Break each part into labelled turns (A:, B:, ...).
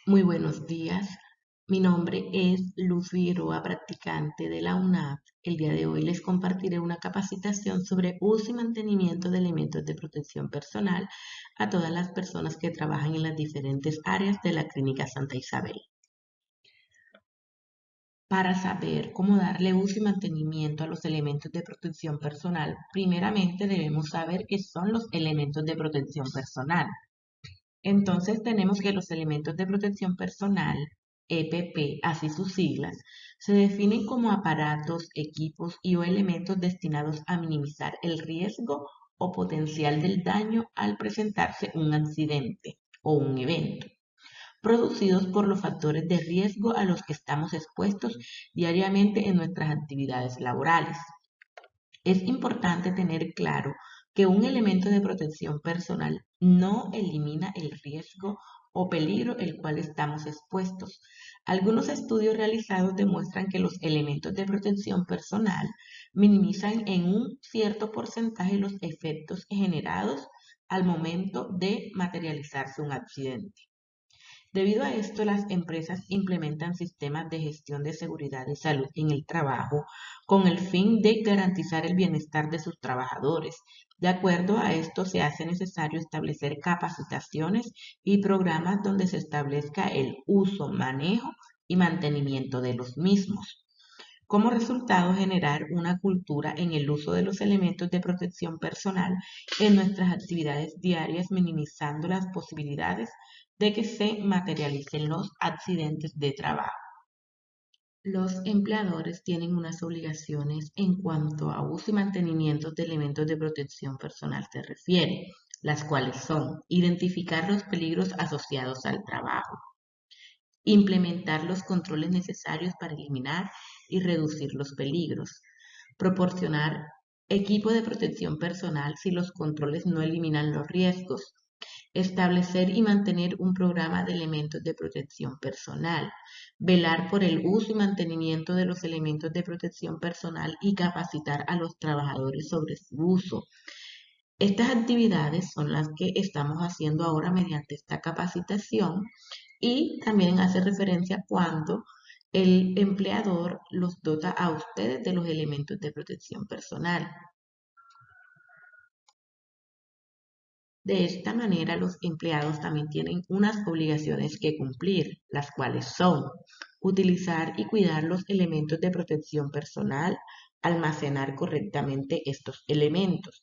A: Muy buenos días. Mi nombre es Luz Figueroa, practicante de la UNAP. El día de hoy les compartiré una capacitación sobre uso y mantenimiento de elementos de protección personal a todas las personas que trabajan en las diferentes áreas de la Clínica Santa Isabel. Para saber cómo darle uso y mantenimiento a los elementos de protección personal, primeramente debemos saber qué son los elementos de protección personal. Entonces tenemos que los elementos de protección personal, EPP, así sus siglas, se definen como aparatos, equipos y o elementos destinados a minimizar el riesgo o potencial del daño al presentarse un accidente o un evento, producidos por los factores de riesgo a los que estamos expuestos diariamente en nuestras actividades laborales. Es importante tener claro que un elemento de protección personal no elimina el riesgo o peligro el cual estamos expuestos. Algunos estudios realizados demuestran que los elementos de protección personal minimizan en un cierto porcentaje los efectos generados al momento de materializarse un accidente. Debido a esto, las empresas implementan sistemas de gestión de seguridad y salud en el trabajo con el fin de garantizar el bienestar de sus trabajadores. De acuerdo a esto, se hace necesario establecer capacitaciones y programas donde se establezca el uso, manejo y mantenimiento de los mismos. Como resultado, generar una cultura en el uso de los elementos de protección personal en nuestras actividades diarias, minimizando las posibilidades de que se materialicen los accidentes de trabajo. Los empleadores tienen unas obligaciones en cuanto a uso y mantenimiento de elementos de protección personal se refiere, las cuales son identificar los peligros asociados al trabajo, implementar los controles necesarios para eliminar y reducir los peligros, proporcionar equipo de protección personal si los controles no eliminan los riesgos, establecer y mantener un programa de elementos de protección personal, velar por el uso y mantenimiento de los elementos de protección personal y capacitar a los trabajadores sobre su uso. Estas actividades son las que estamos haciendo ahora mediante esta capacitación y también hace referencia cuando el empleador los dota a ustedes de los elementos de protección personal. De esta manera, los empleados también tienen unas obligaciones que cumplir, las cuales son utilizar y cuidar los elementos de protección personal, almacenar correctamente estos elementos,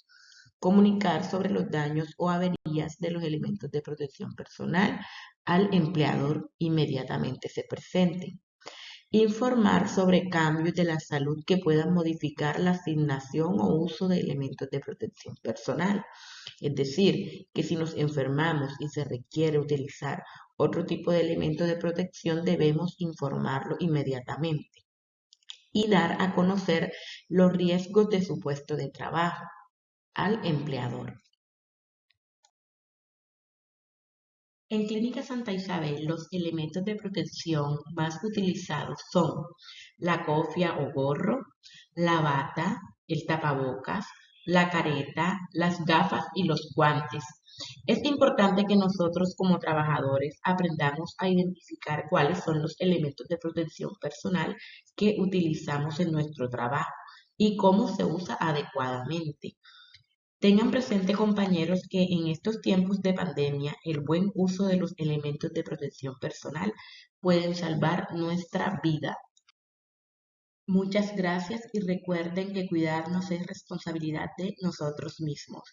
A: comunicar sobre los daños o averías de los elementos de protección personal al empleador inmediatamente se presenten. Informar sobre cambios de la salud que puedan modificar la asignación o uso de elementos de protección personal. Es decir, que si nos enfermamos y se requiere utilizar otro tipo de elemento de protección, debemos informarlo inmediatamente y dar a conocer los riesgos de su puesto de trabajo al empleador. En Clínica Santa Isabel, los elementos de protección más utilizados son la cofia o gorro, la bata, el tapabocas, la careta, las gafas y los guantes. Es importante que nosotros como trabajadores aprendamos a identificar cuáles son los elementos de protección personal que utilizamos en nuestro trabajo y cómo se usa adecuadamente. Tengan presente, compañeros, que en estos tiempos de pandemia el buen uso de los elementos de protección personal pueden salvar nuestra vida. Muchas gracias y recuerden que cuidarnos es responsabilidad de nosotros mismos.